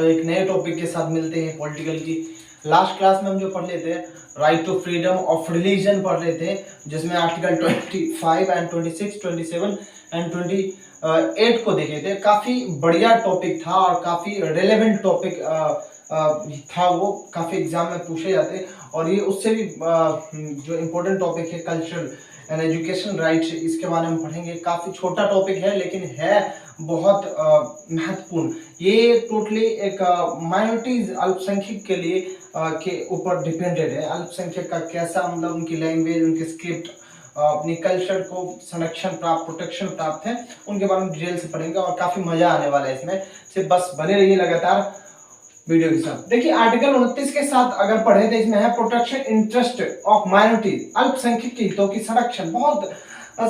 एक नए टॉपिक के साथ मिलते हैं पॉलिटिकल की। लास्ट क्लास में हम जो पढ़ लेते हैं right to freedom of religion पढ़ रहे थे, जिसमें आर्टिकल 25 एंड 26, 27 एंड 28 को देखे थे। काफी बढ़िया टॉपिक था और काफी रेलेवेंट टॉपिक था, वो काफी एग्जाम में पूछे जाते। और ये उससे भी जो इम्पोर्टेंट टॉपिक है कल्चरल एंड एजुकेशन राइट्स, इसके बारे में पढ़ेंगे। काफी छोटा टॉपिक है लेकिन है बहुत महत्वपूर्ण। ये टोटली एक माइनॉरिटीज अल्पसंख्यक के लिए के ऊपर डिपेंडेड है। अल्पसंख्यक का कैसा मतलब उनकी लैंग्वेज, उनकी स्क्रिप्ट, अपनी कल्चर को संरक्षण प्राप्त, प्रोटेक्शन प्राप्त है, उनके बारे में डिटेल से पढ़ेंगे और काफी मजा आने वाला है इसमें। सिर्फ बस बने रहिए लगातार वीडियो के साथ। देखिए आर्टिकल 29 के साथ अगर पढ़े तो इसमें है प्रोटेक्शन इंटरेस्ट ऑफ माइनॉरिटीज, अल्पसंख्यक के हितों की संरक्षण। बहुत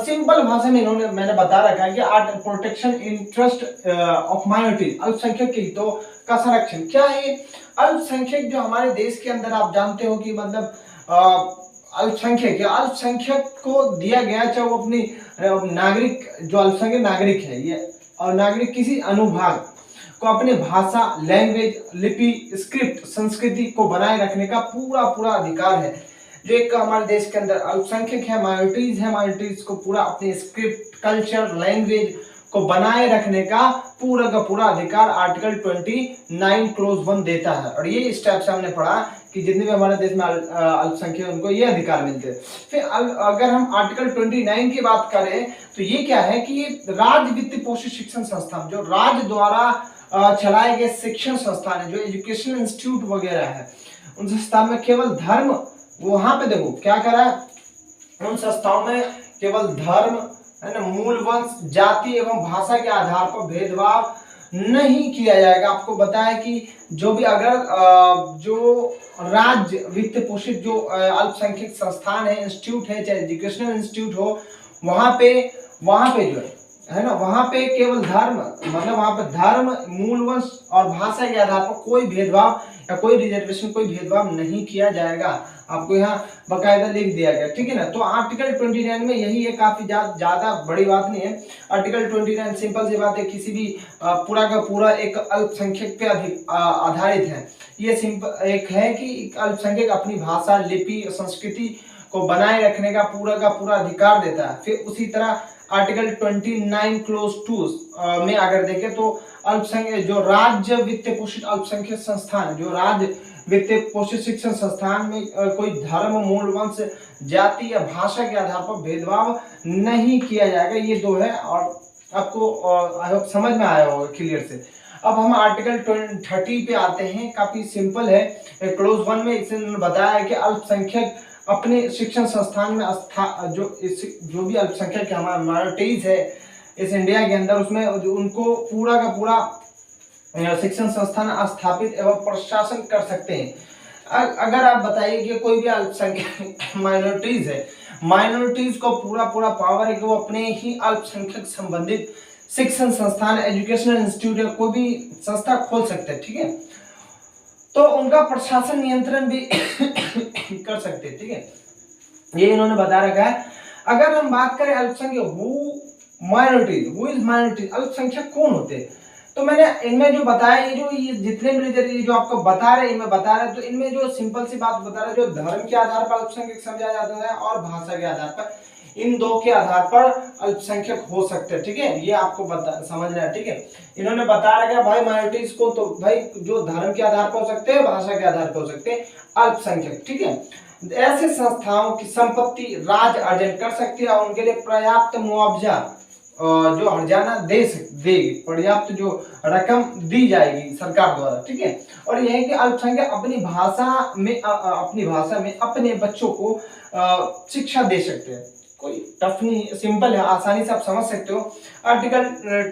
सिंपल भाषा में इन्होंने मैंने बता रखा है कि प्रोटेक्शन इंटरेस्ट ऑफ माइनॉरिटीज, अल्पसंख्यक के हितों का संरक्षण। क्या है अल्पसंख्यक? जो हमारे देश के अंदर आप जानते हो कि मतलब अल्पसंख्यक को दिया गया, चाहे वो अपनी नागरिक, जो अल्पसंख्यक नागरिक है ये, और नागरिक किसी अनुभाग को अपने भाषा, लैंग्वेज, लिपि, स्क्रिप्ट, संस्कृति को बनाए रखने का पूरा अधिकार है। जो एक हमारे देश के अंदर अल्पसंख्यक है, माइनॉरिटीज को पूरा अपने स्क्रिप्ट, कल्चर, लैंग्वेज को बनाए रखने का पूरा अधिकार आर्टिकल 29 क्लोज 1 देता है। और ये स्टेप से हमने पढ़ा कि जितने भी हमारे देश में अल्पसंख्यक उनको ये अधिकार मिलते हैं। फिर अगर हम आर्टिकल 29 की बात करें तो ये क्या है कि ये राज्य वित्त पोषित शिक्षण संस्थान, जो राज्य द्वारा चलाए गए शिक्षण संस्थान है, जो एजुकेशनल इंस्टीट्यूट वगैरह है, उन संस्थान में केवल धर्म, वहां पे देखो क्या करा है, उन संस्थाओं में केवल धर्म है ना, मूल वंश, जाति एवं भाषा के आधार पर भेदभाव नहीं किया जाएगा। आपको बताया कि जो भी अगर जो राज्य वित्त पोषित जो अल्पसंख्यक संस्थान है, इंस्टीट्यूट है, चाहे एजुकेशनल इंस्टीट्यूट हो, वहां पे जो है ना, वहां पे केवल धर्म, मतलब वहां पे धर्म, मूल वंश और भाषा के आधार पर कोई भेदभाव या कोई रिजर्वेशन, कोई भेदभाव नहीं किया जाएगा। आपको यहाँ बकायदा लिख दिया गया, ठीक है ना। तो आर्टिकल 29 में यही है, काफी ज्यादा बड़ी बात नहीं है। आर्टिकल 29 सिंपल सी बात है, किसी भी पूरा का पूरा एक अल्पसंख्यक पे आधारित है। ये सिंपल एक है कि अल्पसंख्यक अपनी भाषा, लिपि, संस्कृति को बनाए रखने का पूरा अधिकार देता है। फिर उसी तरह आर्टिकल 29 क्लोज 2 में अगर देखें तो अल्पसंख्यक जो राज्य वित्त पोषित अल्पसंख्यक संस्थान, जो राज्य वित्त पोषित शिक्षण संस्थान में कोई धर्म, मूल वंश, जाति या भाषा के आधार पर भेदभाव नहीं किया जाएगा। ये दो है और आपको समझ में आया होगा क्लियर से। अब हम आर्टिकल 30 पे आते हैं, काफी सिंपल है। क्लोज 1 में इसने बताया है कि अल्पसंख्यक अपने शिक्षण संस्थान में जो भी अल्पसंख्यक हमारे माइनॉरिटीज है इस इंडिया के अंदर, उसमें उनको पूरा का पूरा शिक्षण संस्थान स्थापित एवं प्रशासन कर सकते हैं। अगर आप बताइए कि कोई भी अल्पसंख्यक माइनॉरिटीज है, माइनॉरिटीज को पूरा पावर है कि वो अपने ही अल्पसंख्यक संबंधित शिक्षण संस्थान, एजुकेशनल इंस्टीट्यूट या कोई भी संस्था खोल सकते हैं, ठीक है। तो उनका प्रशासन नियंत्रण भी कर सकते हैं, ठीक है। ये इन्होंने बता रखा है। अगर हम बात करें अल्पसंख्यक, हु इज माइनॉरिटी, अल्पसंख्यक कौन होते हैं, तो मैंने इनमें जो बताया, ये जितने भी जो आपको बता रहे, इनमें बता रहे, तो इनमें जो सिंपल सी बात बता रहे, जो धर्म के आधार पर अल्पसंख्यक समझा जाता है और भाषा के आधार पर, इन दो के आधार पर अल्पसंख्यक हो सकते हैं, ठीक है। ये आपको समझना है, ठीक है। इन्होंने बता रखा भाई माइनॉरिटीज को, तो भाई जो धर्म के आधार पर हो सकते हैं, भाषा के आधार पर हो सकते हैं, अल्पसंख्यक, ठीक है। ऐसे संस्थाओं की संपत्ति राज्य अर्जन कर सकती है और उनके लिए पर्याप्त मुआवजा जो हर्जाना देगी, पर्याप्त जो रकम दी जाएगी सरकार द्वारा, ठीक है। और यह है कि अल्पसंख्यक अपनी भाषा में अपने बच्चों को शिक्षा दे सकते हैं। कोई टफ नहीं, सिंपल है, आसानी से आप समझ सकते हो। आर्टिकल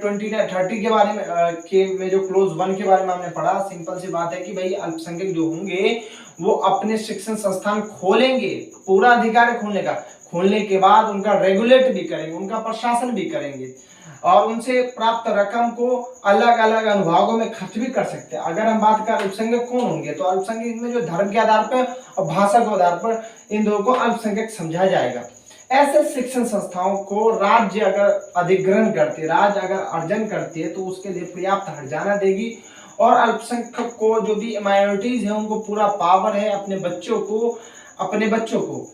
30 के बारे में जो क्लोज 1 के बारे में हमने पढ़ा, सिंपल सी बात है कि भाई अल्पसंख्यक जो होंगे वो अपने शिक्षण संस्थान खोलेंगे, पूरा अधिकार है खोलने का। खोलने के बाद उनका रेगुलेट भी करेंगे, उनका प्रशासन भी करेंगे और उनसे प्राप्त रकम को अलग अलग अनुभागों में खर्च भी कर सकते हैं। अगर हम बात करें अल्पसंख्यक कौन होंगे, तो अल्पसंख्यक में जो धर्म के आधार पर और भाषा के आधार पर इन दोनों को अल्पसंख्यक समझा जाएगा। ऐसे शिक्षण संस्थाओं को राज्य अगर अधिग्रहण करती है, राज्य अगर अर्जन करती है, तो उसके लिए पर्याप्त हर्जाना देगी और अल्पसंख्यक को जो भी माइनॉरिटीज है उनको पूरा पावर है अपने बच्चों को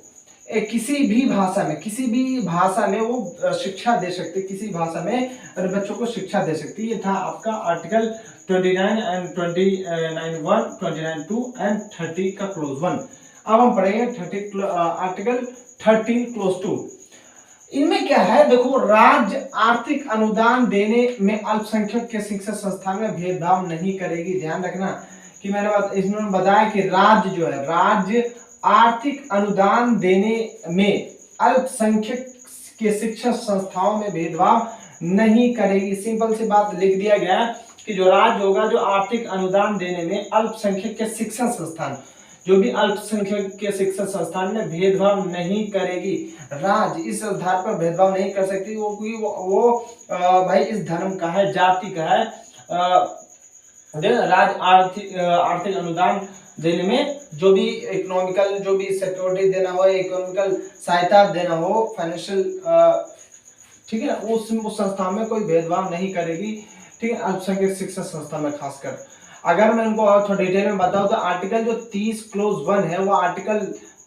किसी भी भाषा में वो शिक्षा दे सकते, किसी भाषा में अपने बच्चों को शिक्षा दे सकती। ये था आपका आर्टिकल 29 एंड 29(1), 29(2) एंड 30 का क्लोज 1। अब हम पढ़ेंगे आर्टिकल 13 क्लोज 2। इनमें क्या है, देखो, राज्य आर्थिक अनुदान देने में अल्पसंख्यक के शिक्षा संस्थान में भेदभाव नहीं करेगी। ध्यान रखना कि इसमें बताया कि राज्य आर्थिक अनुदान देने में अल्पसंख्यक के शिक्षा संस्थाओं में भेदभाव नहीं करेगी। सिंपल सी बात लिख दिया गया कि जो राज्य होगा जो आर्थिक अनुदान देने में अल्पसंख्यक के शिक्षण संस्थान, जो भी अल्पसंख्यक के शिक्षण संस्थान में भेदभाव नहीं करेगी। राज्य इस आधार पर भेदभाव नहीं कर सकती वो भाई इस धर्म का है, जाति का है। राज्य आर्थिक अनुदान देने में जो भी इकोनॉमिकल, जो भी सिक्योरिटी देना हो, इकोनॉमिकल सहायता देना हो, फाइनेंशियल, ठीक है, उस संस्था में कोई भेदभाव नहीं करेगी। ठीक है, अल्पसंख्यक शिक्षा संस्था में खासकर। अगर मैं इनको और थोड़ा डिटेल में बताऊं तो आर्टिकल जो 30 क्लोज 1 है वो आर्टिकल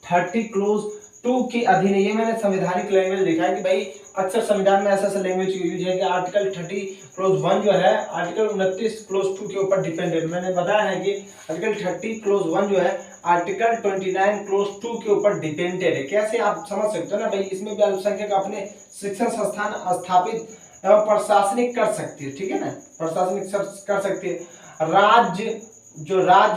30 क्लोज 2 के अधीन है। ये मैंने संवैधानिक लैंग्वेज लिखा है कि भाई अक्सर संविधान में ऐसा लैंग्वेज यूज है कि आर्टिकल 30 क्लोज 1 जो है आर्टिकल 29 क्लोज 2 के ऊपर डिपेंडेंट। मैंने बताया है कि आर्टिकल 30 क्लोज 1 जो है आर्टिकल 29 क्लोज 2 के ऊपर डिपेंडेंट है। कैसे आप समझ सकते हो ना भाई, इसमें भी अल्पसंख्यक अपने शिक्षण संस्थान स्थापित एवं प्रशासनिक कर सकती है। ठीक है ना, प्रशासनिक कर सकती है। राज्य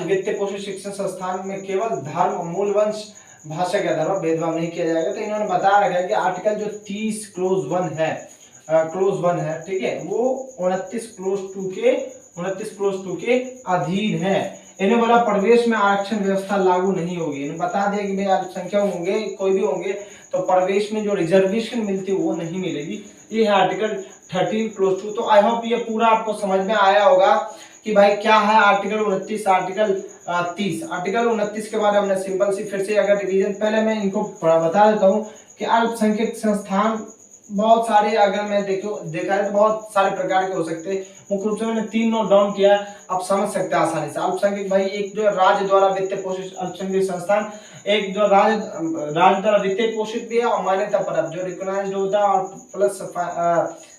वित्त पोषित शिक्षण संस्थान में केवल धर्म, मूल वंश, भाषा के आधार पर भेदभाव नहीं किया जाएगा। तो इन्होंने बता रखा है कि आर्टिकल जो 30 क्लोज 1 है, ठीक है, वो 29 क्लोज 2 के अधीन है। इन्हें बोला प्रवेश में आरक्षण व्यवस्था लागू नहीं होगी। इन्हें बता दिया कि भाई अल्पसंख्यक होंगे, कोई भी होंगे, तो प्रवेश में जो रिजर्वेशन मिलती है वो नहीं मिलेगी। ये है आर्टिकल 13 क्लोज 2। तो आई होप ये पूरा आपको समझ में आया होगा कि भाई क्या है आर्टिकल 29, आर्टिकल 30। आर्टिकल 29 के बारे में हमने सिंपल सी फिर से अगर रिवीजन, पहले मैं इनको बता देता हूँ कि अल्पसंख्यक संस्थान बहुत सारे, अगर मैं देखा है तो बहुत सारे प्रकार के हो सकते हैं। मुख्य रूप से मैंने 3 नोट डाउन किया, आप समझ सकते हैं आसानी से। अल्पसंख्यक भाई एक जो राज्य द्वारा वित्त पोषित अल्पसंख्यक संस्थान, एक जो राज्य द्वारा वित्त पोषित भी है और मान्यता प्राप्त जो रिकॉग्नाइज्ड होता है, और प्लस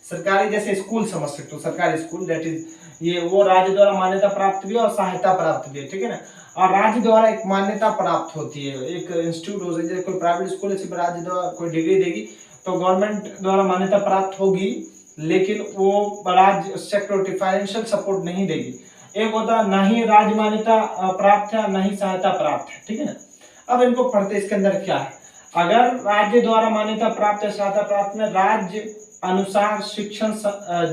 सरकारी जैसे स्कूल समझ सकते हो, सरकारी स्कूल, दैट इज ये वो राज्य द्वारा मान्यता प्राप्त भी है और सहायता प्राप्त भी है। ठीक है ना, और राज्य द्वारा एक मान्यता प्राप्त होती है, एक इंस्टीट्यूट हो सकता है, कोई प्राइवेट स्कूल है, सिर्फ राज्य द्वारा कोई डिग्री देगी तो गवर्नमेंट द्वारा मान्यता प्राप्त होगी, लेकिन वो राज्य सिक्योरिटी, फाइनेंशियल सपोर्ट नहीं देगी। एक होता है ना ही राज्य मान्यता प्राप्त है, ना ही सहायता प्राप्त है। ठीक है ना, अब इनको पढ़ते इसके अंदर क्या है। अगर राज्य द्वारा मान्यता प्राप्त है, सहायता प्राप्त में राज्य अनुसार शिक्षण,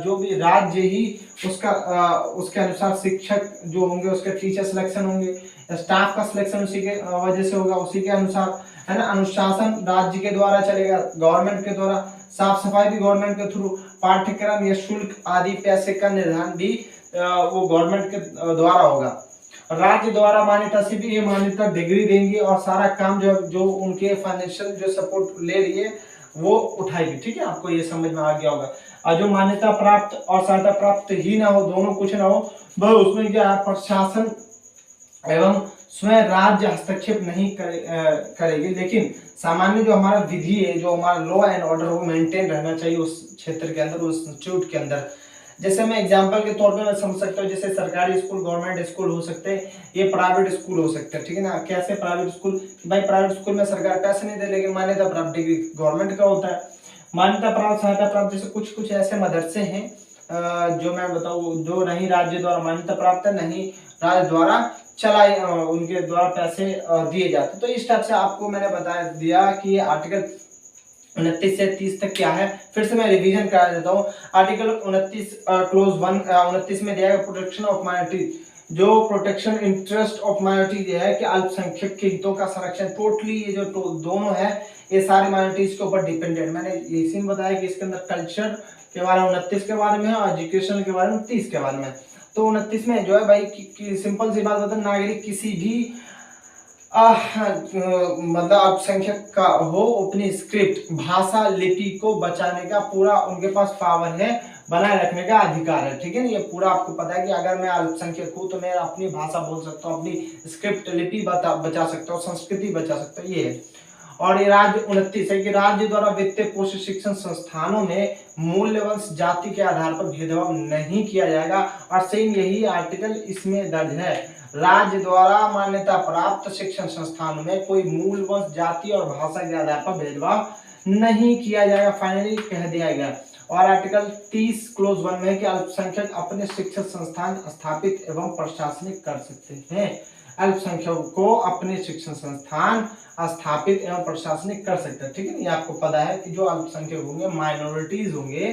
जो भी राज्य ही उसके अनुसार शिक्षक जो होंगे, उसके टीचर सिलेक्शन होंगे, स्टाफ का सिलेक्शन उसी के वजह से होगा, उसी के अनुसार, है ना। अनुशासन राज्य के द्वारा चलेगा, गवर्नमेंट के द्वारा, साफ सफाई भी गवर्नमेंट के थ्रू, पाठ्यक्रम या शुल्क आदि पैसे का निर्धारण भी वो गवर्नमेंट के द्वारा होगा। राज्य द्वारा मान्यता से भी ये मान्यता डिग्री देंगे और सारा काम जो उनके फाइनेंशियल जो सपोर्ट ले रही है वो उठाएगी। ठीक है, आपको ये समझ में आ गया होगा। और जो मान्यता प्राप्त और सहायता प्राप्त ही ना हो, दोनों कुछ ना हो, बस उसमें क्या है, प्रशासन एवं स्वयं राज्य हस्तक्षेप नहीं करेगी, लेकिन सामान्य जो हमारा विधि है, जो हमारा लॉ एंड ऑर्डर, वो मेंटेन रहना चाहिए उस क्षेत्र के अंदर, उस इंस्टीट्यूट के अंदर। जैसे मैं एग्जांपल के तौर पे मैं समझ सकता हूँ, जैसे सरकारी स्कूल, गवर्नमेंट स्कूल हो सकते हैं, ये प्राइवेट स्कूल हो सकते हैं। ठीक है ना, कैसे प्राइवेट स्कूल, भाई प्राइवेट स्कूल में सरकार पैसे नहीं दे, लेकिन मान्यता प्राप्त डिग्री गवर्नमेंट का होता है। मान्यता प्राप्त, सहायता प्राप्त, जैसे कुछ ऐसे मदरसे हैं जो मैं बताऊँ, जो नहीं राज्य द्वारा मान्यता प्राप्त है, नहीं राज्य द्वारा चलाए, उनके द्वारा पैसे दिए जाते। तो इस टाइप से आपको मैंने बता दिया कि आर्टिकल 29 से 30 तक क्या है। फिर से मैं रिवीजन करा देता हूँ। आर्टिकल 29 क्लोज 1 29 में दिया है प्रोटेक्शन ऑफ माइनॉरिटी, जो प्रोटेक्शन इंटरेस्ट ऑफ माइनॉरिटी है कि अल्पसंख्यक के हितों का संरक्षण। टोटली ये जो दोनों है, ये सारे माइनॉरिटीज के ऊपर डिपेंडेंट। मैंने इसी में बताया कि इसके अंदर कल्चर के बारे में 29 के बारे में है और एजुकेशन के बारे में 30 के बारे में। तो 29 में जो है भाई कि सिंपल सी बात बता, नागरिक किसी भी मतलब अल्पसंख्यक का हो, अपनी स्क्रिप्ट, भाषा, लिपि को बचाने का पूरा उनके पास पावर है। बनाए रखने का अधिकार है, ठीक है ना। ये पूरा आपको पता है कि अगर मैं अल्पसंख्यक हूँ तो मैं अपनी भाषा बोल सकता हूँ, अपनी स्क्रिप्ट लिपि बचा सकता हूँ, संस्कृति बचा सकता हूँ, ये है। और ये राज्य 29 है कि राज्य द्वारा वित्तीय पोषित शिक्षण संस्थानों में मूल्य वंश जाति के आधार पर भेदभाव नहीं किया जाएगा। और सेम यही आर्टिकल इसमें दर्ज है, राज्य द्वारा मान्यता प्राप्त शिक्षण संस्थानों में कोई मूल वंश जाति और भाषा के आधार पर भेदभाव नहीं किया जाएगा, फाइनली कह दिया गया। और आर्टिकल 30 क्लोज 1 में है कि अल्पसंख्यक अपने शिक्षण संस्थान स्थापित एवं प्रशासनिक कर सकते हैं। अल्पसंख्यकों को अपने शिक्षण संस्थान स्थापित एवं प्रशासनिक कर सकते हैं, ठीक है। ये आपको पता है कि जो अल्पसंख्यक होंगे, माइनॉरिटीज होंगे,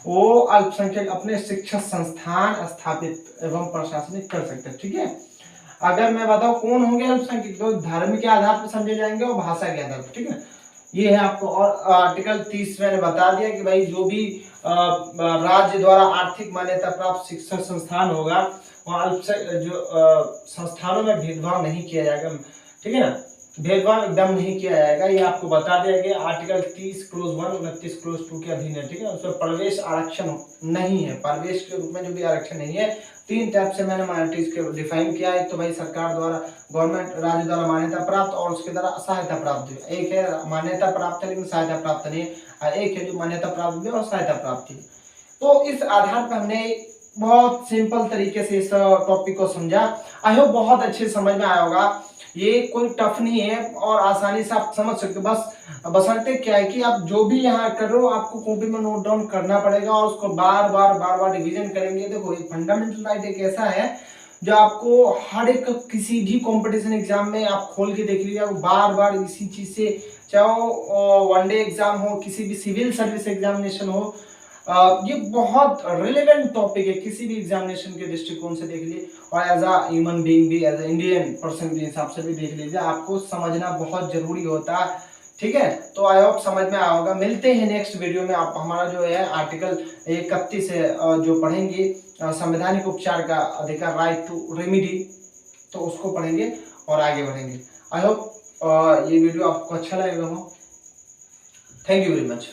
वो अल्पसंख्यक अपने शिक्षण संस्थान स्थापित एवं प्रशासनिक कर सकते हैं, ठीक है। अगर मैं बताऊं कौन होंगे अल्पसंख्यक, तो धर्म के आधार पर समझे जाएंगे और भाषा के आधार पर, ठीक है। ये है आपको। और आर्टिकल 30 मैंने बता दिया कि भाई जो भी राज्य द्वारा आर्थिक मान्यता प्राप्त शिक्षण संस्थान होगा वहाँ संस्थानों में भेदभाव नहीं किया जाएगा, ठीक है ना, भेदभाव एकदम नहीं किया जाएगा। ये आपको बता दिया गया आर्टिकल 30 क्लोज 1 29 क्लोज 2 के अधीन है, ठीक है। उसमें प्रवेश आरक्षण नहीं है, प्रवेश के रूप में जो भी आरक्षण नहीं है। 3 टाइप से मैंने माइनॉरिटीज के डिफाइन किया है, तो भाई सरकार द्वारा, गवर्नमेंट राज्य द्वारा मान्यता प्राप्त और उसके द्वारा सहायता प्राप्त। एक है मान्यता प्राप्त है लेकिन सहायता प्राप्त नहीं है, और एक है जो मान्यता प्राप्त भी और सहायता प्राप्त है। तो इस आधार पर हमने बहुत सिंपल तरीके से इस टॉपिक को समझा। आई होप बहुत अच्छे समझ में आया होगा। ये कोई टफ नहीं है और आसानी से आप समझ सकते हो। बस बशर्ते क्या है कि आप जो भी यहाँ कर रहे हो आपको कॉपी में नोट डाउन करना पड़ेगा और उसको बार बार रिवीजन करेंगे। देखो ये फंडामेंटल राइट एक ऐसा है जो आपको हर एक किसी भी कंपटीशन एग्जाम में आप खोल के देख लीजिए, बार बार इसी चीज से, चाहे वनडे एग्जाम हो, किसी भी सिविल सर्विस एग्जामिनेशन हो, ये बहुत रिलेवेंट टॉपिक है किसी भी एग्जामिनेशन के दृष्टिकोण से देख लीजिए, और एज अ ह्यूमन बीइंग भी, एज अ इंडियन पर्सन के हिसाब से भी देख लीजिए, आपको समझना बहुत जरूरी होता है, ठीक है। तो आई होप समझ में आया होगा। मिलते हैं नेक्स्ट वीडियो में। आप हमारा जो है आर्टिकल 31 है जो पढ़ेंगे, संवैधानिक उपचार का अधिकार, राइट टू रेमेडी, तो उसको पढ़ेंगे और आगे बढ़ेंगे। आई होप ये वीडियो आपको अच्छा लगेगा हो। Thank you very much.